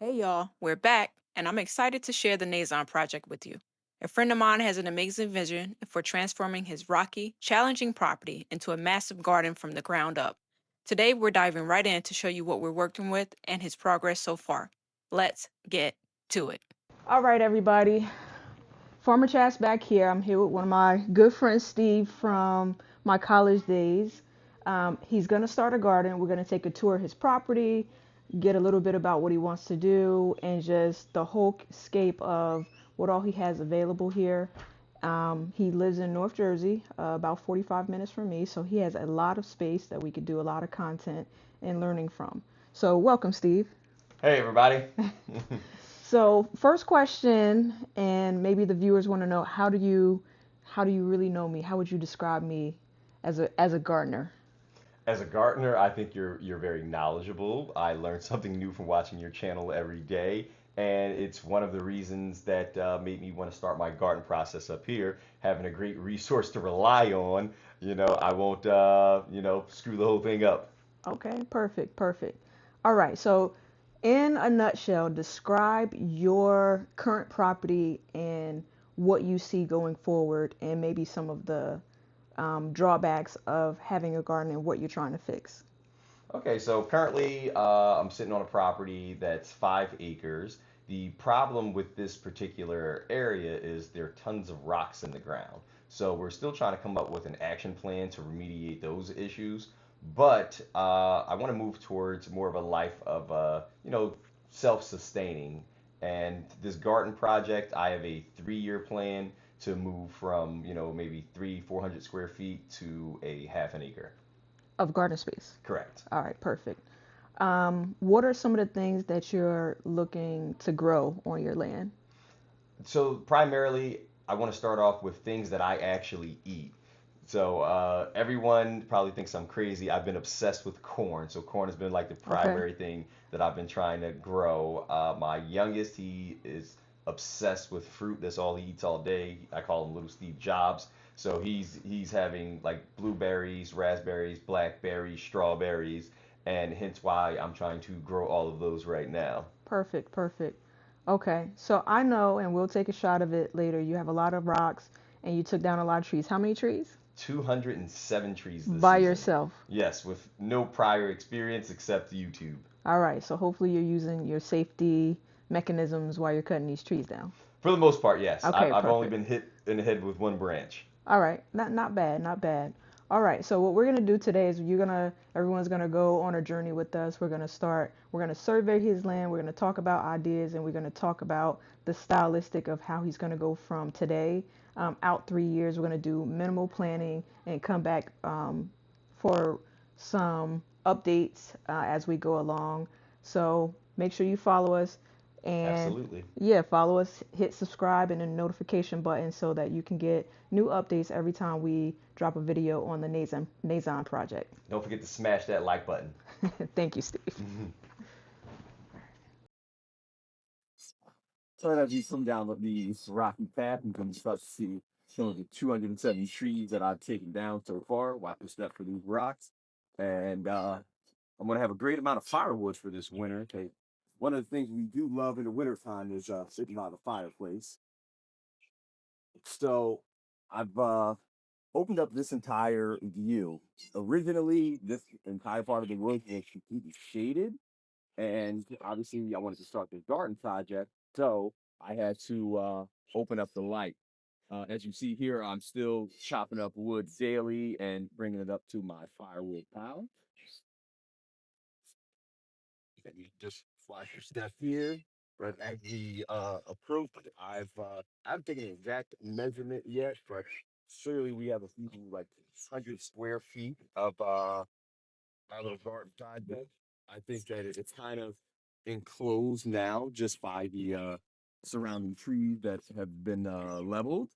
Hey y'all, we're back, and I'm excited to share the Nazon Project with you. A friend of mine has an amazing vision for transforming his rocky, challenging property into a massive garden from the ground up. Today, we're diving right in to show you what we're working with and his progress so far. Let's get to it. All right, everybody. Farmer Chats back here. I'm here with one of my good friends, Steve, from my college days. He's going to start a garden. We're going to take a tour of his property, get a little bit about what he wants to do, and just the whole scape of what all he has available here. He lives in North Jersey, about 45 minutes from me, so he has a lot of space that we could do a lot of content and learning from. So, welcome, Steve. Hey everybody. So first question, and maybe the viewers want to know how do you really know me? How would you describe me as a gardener? As a gardener, I think you're very knowledgeable. I learn something new from watching your channel every day, and it's one of the reasons that made me want to start my garden process up here. Having a great resource to rely on, I won't screw the whole thing up. Okay, perfect, perfect. All right, so in a nutshell, describe your current property and what you see going forward, and maybe some of the drawbacks of having a garden and what you're trying to fix. Okay, so currently I'm sitting on a property that's 5 acres. The problem with this particular area is there are tons of rocks in the ground. So we're still trying to come up with an action plan to remediate those issues. But I want to move towards more of a life of, self-sustaining. And this garden project, I have a 3-year plan to move from, maybe 400 square feet to a half an acre. Of garden space. Correct. All right, perfect. What are some of the things that you're looking to grow on your land? So primarily, I want to start off with things that I actually eat. So everyone probably thinks I'm crazy. I've been obsessed with corn. So corn has been like the Okay. primary thing that I've been trying to grow. My youngest, he is obsessed with fruit. That's all he eats all day. I call him Little Steve Jobs. So he's having like blueberries, raspberries, blackberries, strawberries, and hence why I'm trying to grow all of those right now. Perfect, perfect. Okay, so I know, and we'll take a shot of it later. You have a lot of rocks and you took down a lot of trees. How many trees? 207 trees this By season. yourself. Yes, with no prior experience except YouTube. All right, so hopefully you're using your safety mechanisms while you're cutting these trees down. For the most part, yes. I've, Okay, I've only perfect. been hit in the head with one branch. All right, not bad, not bad. All right, so what we're gonna do today is everyone's gonna go on a journey with us. We're gonna survey his land. We're gonna talk about ideas, and we're gonna talk about the stylistic of how he's gonna go from today out 3 years. We're gonna do minimal planning and come back for some updates as we go along. So make sure you follow us and Absolutely. yeah, follow us, hit subscribe and the notification button so that you can get new updates every time we drop a video on the Nazon Project. Don't forget to smash that like button. Thank you, Steve. So as you come down the rocky path, you can start to see some of the 270 trees that I've taken down so far. Watch the step for these rocks. And I'm gonna have a great amount of firewood for this winter. Okay. One of the things we do love in the wintertime is sitting by the fireplace. So I've opened up this entire view. Originally, this entire part of the woods was completely shaded, and obviously I wanted to start this garden project, so I had to open up the light. As you see here, I'm still chopping up wood daily and bringing it up to my firewood pile. And you just flash your step here. But as we approach, I haven't taken an exact measurement yet, but surely we have a few like 100 square feet of our little garden project. I think that it's kind of enclosed now just by the surrounding trees that have been leveled.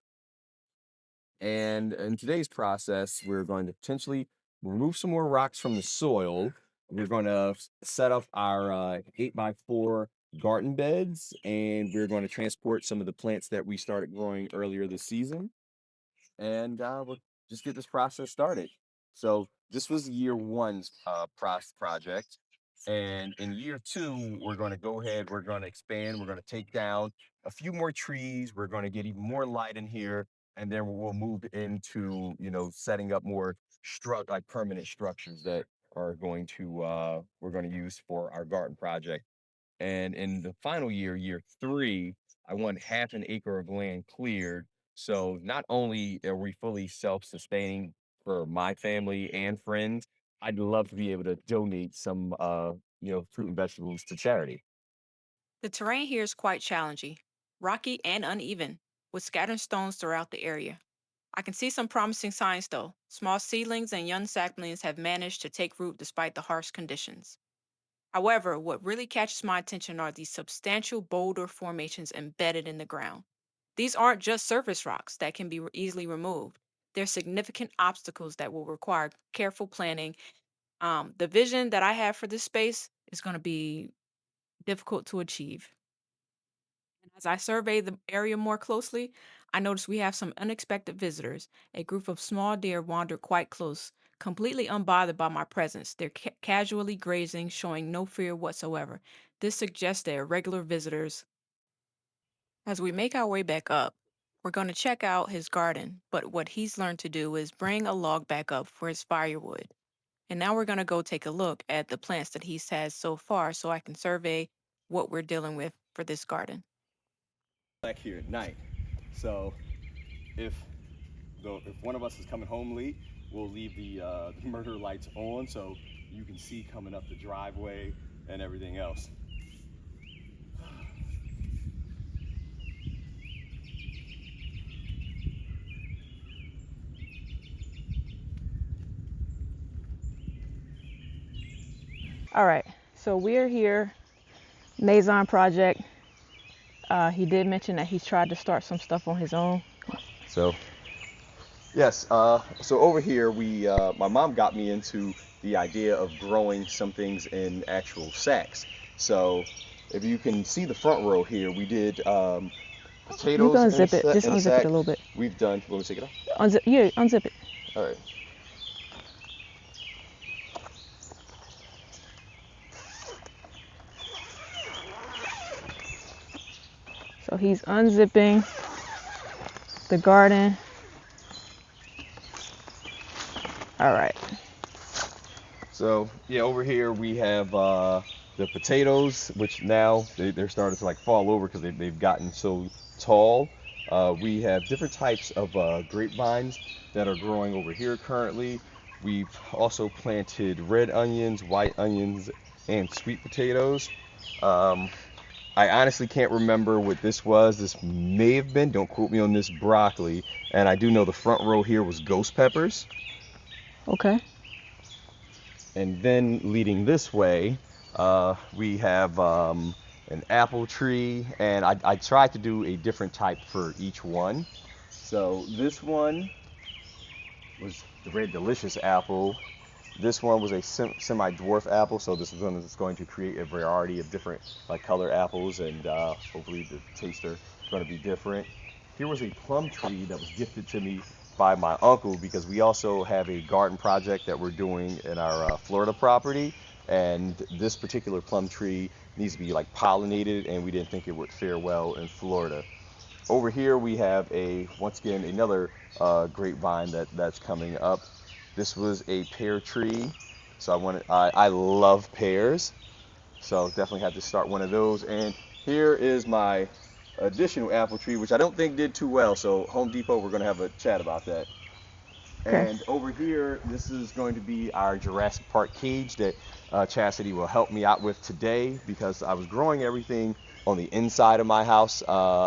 And in today's process, we're going to potentially remove some more rocks from the soil. We're going to set up our 8x4 garden beds, and we're going to transport some of the plants that we started growing earlier this season. And we'll just get this process started. So this was year one's project. And in year two, we're going to go ahead, we're going to expand, we're going to take down a few more trees, we're going to get even more light in here, and then we'll move into, setting up more like permanent structures that are going to we're going to use for our garden project. And in the final year, year three, I want half an acre of land cleared. So not only are we fully self-sustaining for my family and friends, I'd love to be able to donate some, fruit and vegetables to charity. The terrain here is quite challenging, rocky and uneven, with scattered stones throughout the area. I can see some promising signs though. Small seedlings and young saplings have managed to take root despite the harsh conditions. However, what really catches my attention are these substantial boulder formations embedded in the ground. These aren't just surface rocks that can be easily removed. They're significant obstacles that will require careful planning. The vision that I have for this space is going to be difficult to achieve. And as I survey the area more closely, I notice we have some unexpected visitors. A group of small deer wandered quite close, completely unbothered by my presence. They're casually grazing, showing no fear whatsoever. This suggests they are regular visitors. As we make our way back up, we're going to check out his garden, but what he's learned to do is bring a log back up for his firewood. And now we're going to go take a look at the plants that he's had so far so I can survey what we're dealing with for this garden. Back here at night. So if if one of us is coming home late, we'll leave the murder lights on so you can see coming up the driveway and everything else. All right, so we're here, Nazon Project. He did mention that he's tried to start some stuff on his own. So yes, so over here my mom got me into the idea of growing some things in actual sacks. So if you can see the front row here, we did You potatoes can unzip it. Just in a unzip it sack. a little bit. We've done. Let me take it off. Unzip, yeah, unzip it. All right. So he's unzipping the garden. All right. So yeah, over here we have the potatoes, which now they're starting to like fall over because they've gotten so tall. We have different types of grapevines that are growing over here currently. We've also planted red onions, white onions, and sweet potatoes. Um, I honestly can't remember what this was. This may have been, don't quote me on this, broccoli. And I do know the front row here was ghost peppers. Okay. And then leading this way, we have an apple tree, and I tried to do a different type for each one. So this one was the red delicious apple. This one was a semi-dwarf apple, so this one is going to create a variety of different like color apples, and hopefully the taste are going to be different. Here was a plum tree that was gifted to me by my uncle because we also have a garden project that we're doing in our Florida property, and this particular plum tree needs to be like pollinated, and we didn't think it would fare well in Florida. Over here we have once again another grapevine that's coming up. This was a pear tree, so I love pears, so definitely had to start one of those. And here is my additional apple tree, which I don't think did too well. So Home Depot, we're gonna have a chat about that. Okay. And over here, this is going to be our Jurassic Park cage that Chastity will help me out with today because I was growing everything on the inside of my house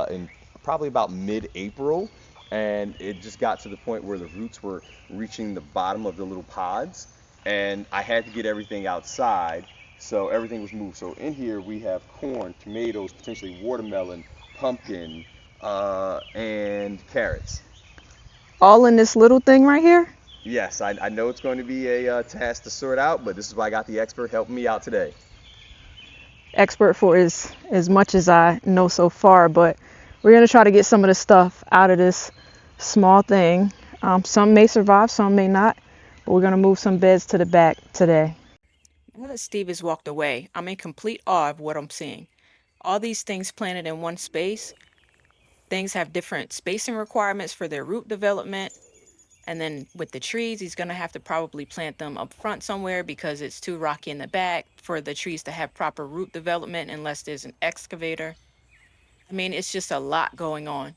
in probably about mid-April, and it just got to the point where the roots were reaching the bottom of the little pods, and I had to get everything outside, so everything was moved. So in here we have corn, tomatoes, potentially watermelon, pumpkin, and carrots. All in this little thing right here? Yes, I know it's going to be a task to sort out, but this is why I got the expert helping me out today. Expert for as much as I know so far, but we're gonna try to get some of the stuff out of this small thing. Some may survive, some may not, but we're gonna move some beds to the back today. Now that Steve has walked away, I'm in complete awe of what I'm seeing. All these things planted in one space, things have different spacing requirements for their root development. And then with the trees, he's going to have to probably plant them up front somewhere because it's too rocky in the back for the trees to have proper root development unless there's an excavator. I mean, it's just a lot going on.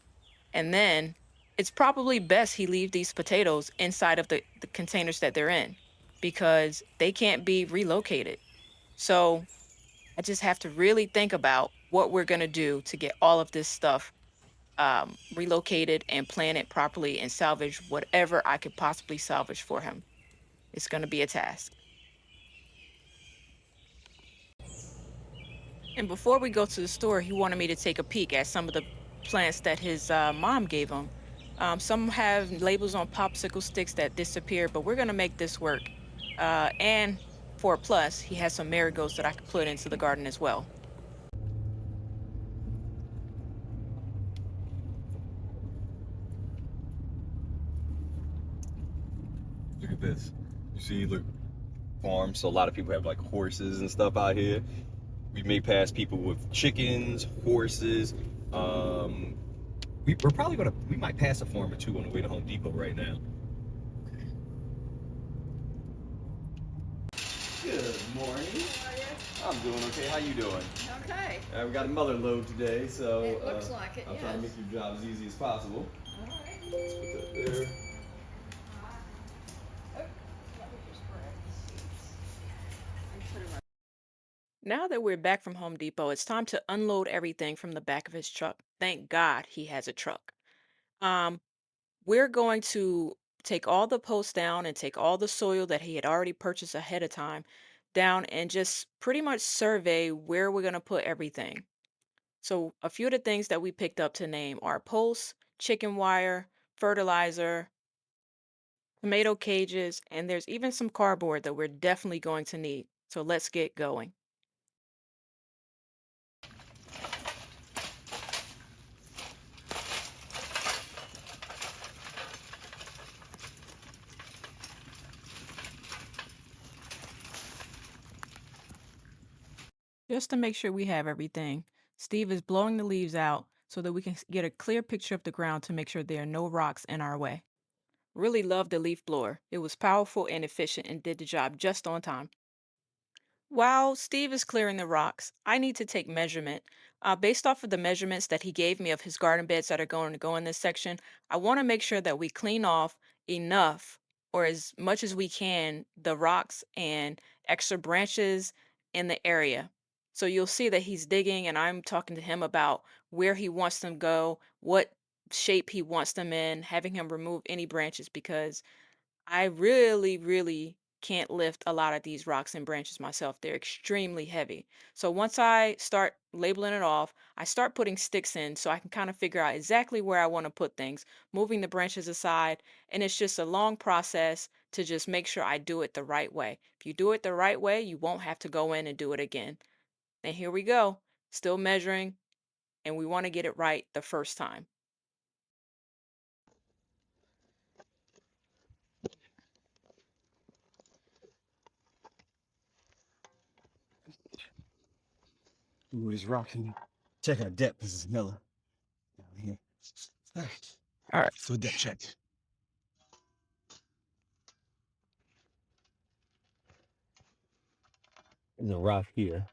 And then it's probably best he leave these potatoes inside of the containers that they're in because they can't be relocated. So I just have to really think about what we're going to do to get all of this stuff relocated and planted properly and salvage whatever I could possibly salvage for him. It's going to be a task. And before we go to the store, he wanted me to take a peek at some of the plants that his mom gave him. Some have labels on popsicle sticks that disappear, but we're going to make this work. And for a plus, he has some marigolds that I could put into the garden as well. Look at this. You see, look, farms. So a lot of people have like horses and stuff out here. We may pass people with chickens, horses. We're probably we might pass a farm or two on the way to Home Depot right now. Good morning. How are you? I'm doing okay. How you doing? Okay. We got another load today, so It looks like it, I'm trying to make your job as easy as possible. All right. Let's put that there. Now that we're back from Home Depot, it's time to unload everything from the back of his truck. Thank God he has a truck. Um, we're going to take all the posts down and take all the soil that he had already purchased ahead of time down and just pretty much survey where we're going to put everything. So, a few of the things that we picked up to name are posts, chicken wire, fertilizer, tomato cages, and there's even some cardboard that we're definitely going to need. So, let's get going. Just to make sure we have everything, Steve is blowing the leaves out so that we can get a clear picture of the ground to make sure there are no rocks in our way. Really loved the leaf blower. It was powerful and efficient and did the job just on time. While Steve is clearing the rocks, I need to take measurement. Based off of the measurements that he gave me of his garden beds that are going to go in this section, I want to make sure that we clean off enough or as much as we can the rocks and extra branches in the area. So you'll see that he's digging and I'm talking to him about where he wants them to go, what shape he wants them in, having him remove any branches because I really, really can't lift a lot of these rocks and branches myself. They're extremely heavy. So once I start labeling it off, I start putting sticks in so I can kind of figure out exactly where I want to put things, moving the branches aside. And it's just a long process to just make sure I do it the right way. If you do it the right way, you won't have to go in and do it again. And here we go, still measuring, and we want to get it right the first time. Ooh, this rock in check our depth. This is Miller down here. All right. All right. So depth check. There's a rock here.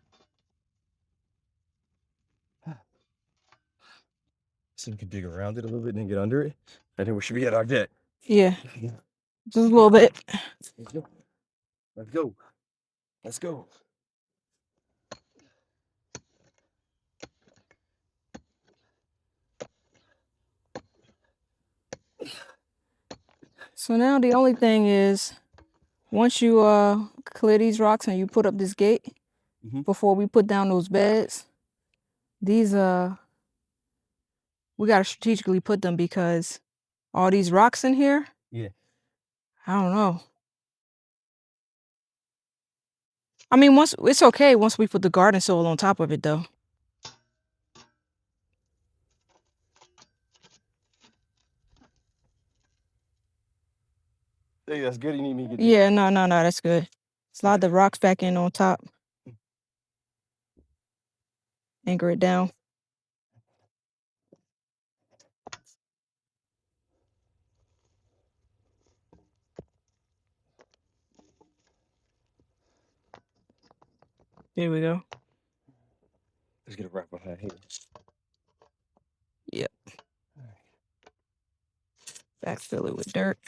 So we can dig around it a little bit and then get under it. I think we should be at our depth. Yeah, Yeah. just a little bit. Let's go. Let's go. Let's go. So now the only thing is, once you clear these rocks and you put up this gate, before we put down those beds, these we gotta strategically put them because all these rocks in here, Yeah. I don't know. I mean, once it's okay once we put the garden soil on top of it, though. Hey, that's good. You need me to get Yeah, no, that's good. Slide the rocks back in on top. Anchor it down. There we go. Let's get it right behind here. Yep. Backfill it with dirt.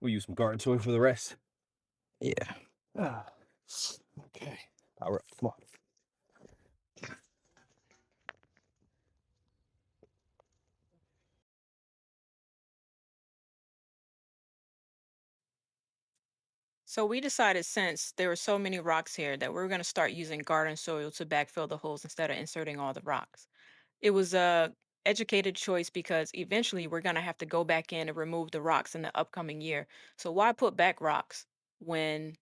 We'll use some garden soil for the rest. Yeah. Ah, okay. Power up. Come on. So we decided since there were so many rocks here that we were going to start using garden soil to backfill the holes instead of inserting all the rocks. It was a educated choice because eventually we're going to have to go back in and remove the rocks in the upcoming year. So why put back rocks when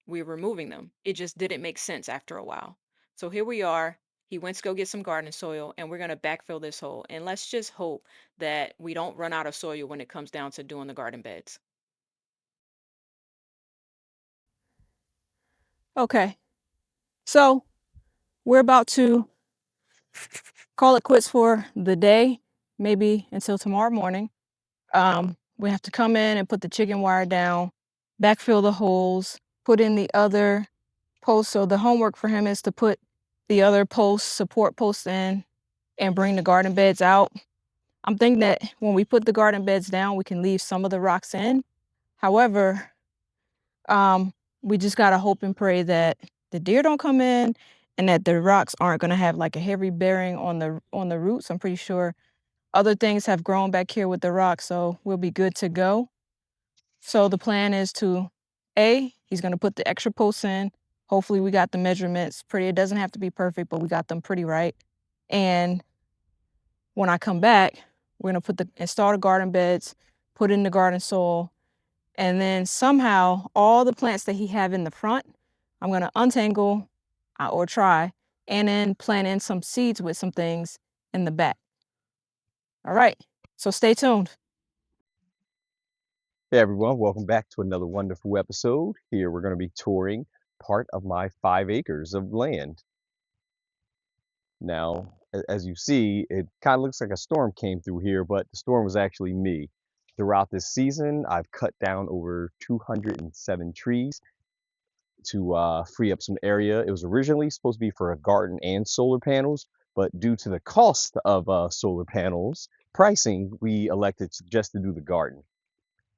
we're removing them? It just didn't make sense after a while. So here we are. He went to go get some garden soil and we're going to backfill this hole. And let's just hope that we don't run out of soil when it comes down to doing the garden beds. Okay. So we're about to call it quits for the day, maybe until tomorrow morning. We have to come in and put the chicken wire down, backfill the holes, put in the other posts. So the homework for him is to put the other posts, support posts in, and bring the garden beds out. I'm thinking that when we put the garden beds down, we can leave some of the rocks in. However, we just gotta hope and pray that the deer don't come in and that the rocks aren't gonna have like a heavy bearing on the roots. I'm pretty sure other things have grown back here with the rocks, so we'll be good to go. So the plan is to he's gonna put the extra posts in. Hopefully we got the measurements pretty. It doesn't have to be perfect, but we got them pretty right. And when I come back, we're gonna install the garden beds, put in the garden soil, and then somehow all the plants that he have in the front, I'm gonna untangle or try, and then plant in some seeds with some things in the back. All right, so stay tuned. Hey everyone, welcome back to another wonderful episode. Here we're going to be touring part of my 5 acres of land. Now, as you see, it kind of looks like a storm came through here, but the storm was actually me. Throughout this season, I've cut down over 207 trees to free up some area. It was originally supposed to be for a garden and solar panels, but due to the cost of solar panels pricing, we elected just to do the garden.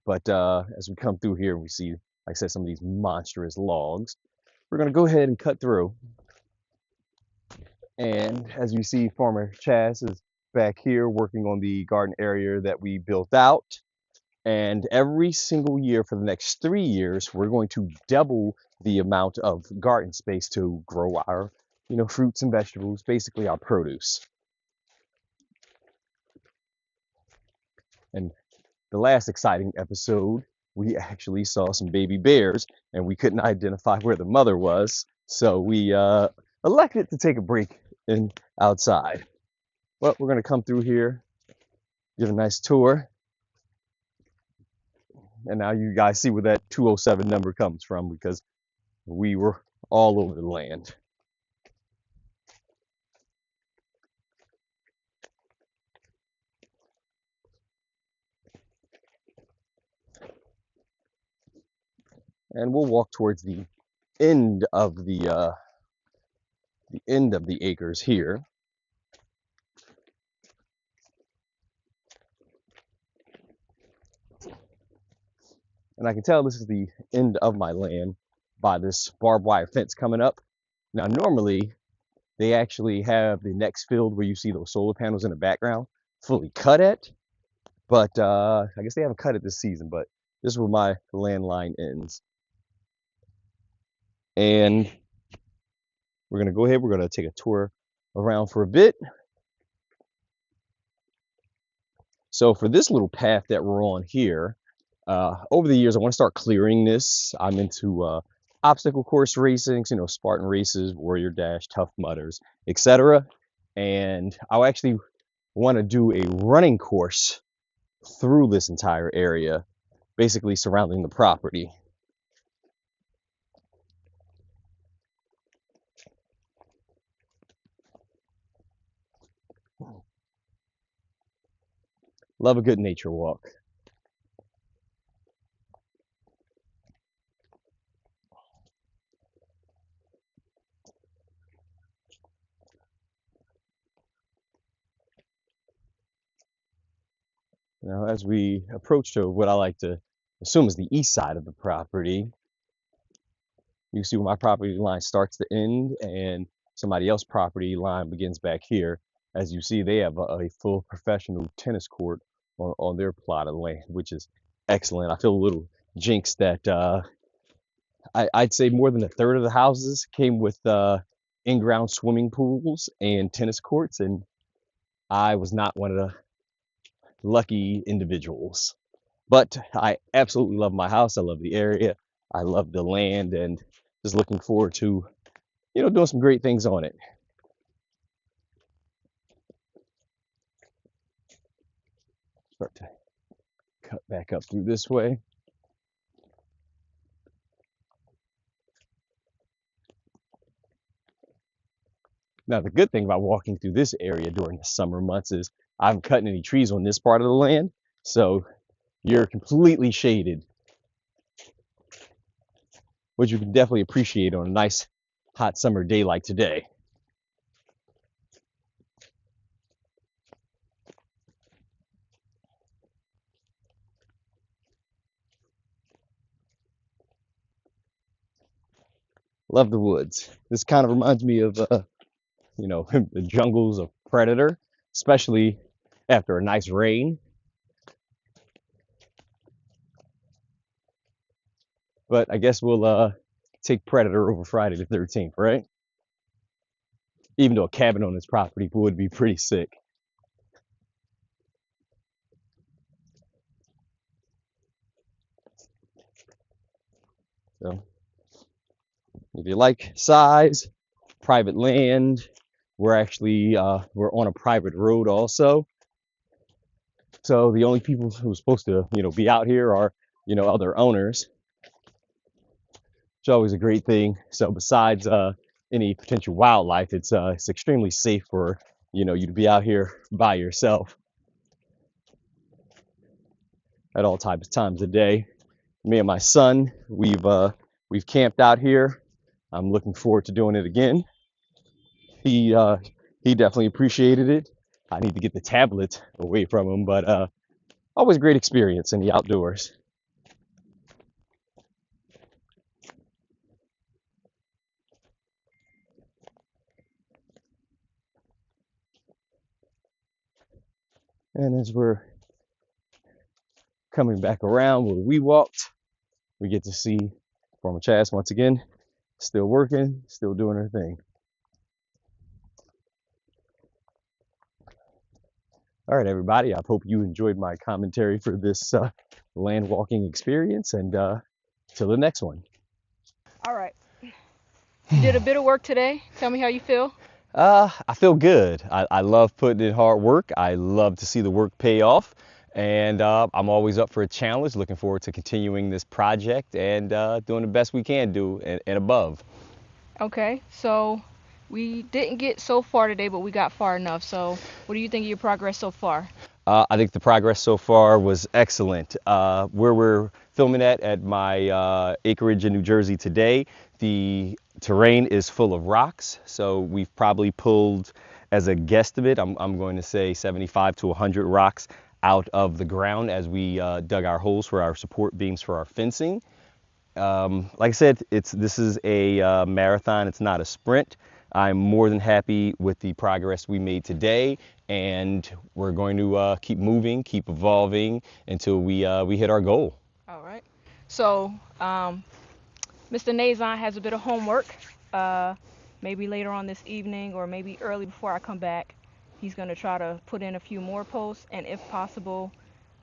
But as we come through here, we see, like I said, some of these monstrous logs. We're going to go ahead and cut through. And as you see, Farmer Chaz is back here working on the garden area that we built out. And every single year for the next 3 years, we're going to double the amount of garden space to grow our, fruits and vegetables, basically our produce. And the last exciting episode, we actually saw some baby bears and we couldn't identify where the mother was. So we elected to take a break outside. But we're going to come through here, give a nice tour. And now you guys see where that 207 number comes from because we were all over the land. And we'll walk towards the end of the acres here. And I can tell this is the end of my land by this barbed wire fence coming up. Now, normally they actually have the next field where you see those solar panels in the background fully cut at, but I guess they haven't cut it this season, but this is where my land line ends. And we're gonna go ahead, we're gonna take a tour around for a bit. So for this little path that we're on here, over the years, I want to start clearing this. I'm into obstacle course racing, Spartan races, Warrior Dash, Tough Mudders, etc. And I'll actually want to do a running course through this entire area, basically surrounding the property. Love a good nature walk. Now, as we approach to what I like to assume is the east side of the property, you can see where my property line starts to end and somebody else's property line begins back here. As you see, they have a full professional tennis court on their plot of land, which is excellent. I feel a little jinxed that I'd say more than a third of the houses came with in-ground swimming pools and tennis courts, and I was not one of the lucky individuals. But I absolutely love my house. I love the area. I love the land, and just looking forward to, doing some great things on it. Start to cut back up through this way. Now, the good thing about walking through this area during the summer months is I haven't cut any trees on this part of the land, so you're completely shaded, which you can definitely appreciate on a nice hot summer day like today. Love the woods. This kind of reminds me of, the jungles of Predator, especially after a nice rain. But I guess we'll take Predator over Friday the 13th, right? Even though a cabin on this property would be pretty sick. So if you like size, private land, we're on a private road also. So the only people who are supposed to, be out here are, other owners. It's always a great thing. So besides any potential wildlife, it's extremely safe for, you to be out here by yourself at all times of day. Me and my son, we've camped out here. I'm looking forward to doing it again. He definitely appreciated it. I need to get the tablet away from him, but always a great experience in the outdoors. And as we're coming back around where we walked, we get to see Former Chas once again, still working, still doing her thing. All right, everybody. I hope you enjoyed my commentary for this land walking experience, and till the next one. All right. You did a bit of work today. Tell me how you feel. I feel good. I love putting in hard work. I love to see the work pay off. And I'm always up for a challenge. Looking forward to continuing this project and doing the best we can do and above. Okay, so we didn't get so far today, but we got far enough. So, what do you think of your progress so far? I think the progress so far was excellent. Where we're filming at my acreage in New Jersey today, the terrain is full of rocks. So we've probably pulled, as a guesstimate, I'm going to say 75 to 100 rocks out of the ground as we dug our holes for our support beams for our fencing. Like I said, this is a marathon. It's not a sprint. I'm more than happy with the progress we made today, and we're going to keep moving, keep evolving until we hit our goal. All right. So, Mr. Nazon has a bit of homework. Uh, Maybe later on this evening or maybe early before I come back, he's going to try to put in a few more posts and, if possible,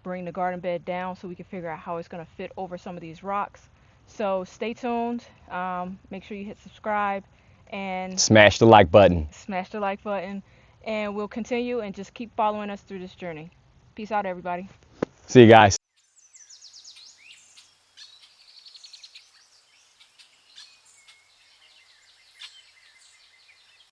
bring the garden bed down so we can figure out how it's going to fit over some of these rocks. So stay tuned. Make sure you hit subscribe and Smash the like button. smash the like button. And we'll continue and just keep following us through this journey. Peace out, everybody. See you guys.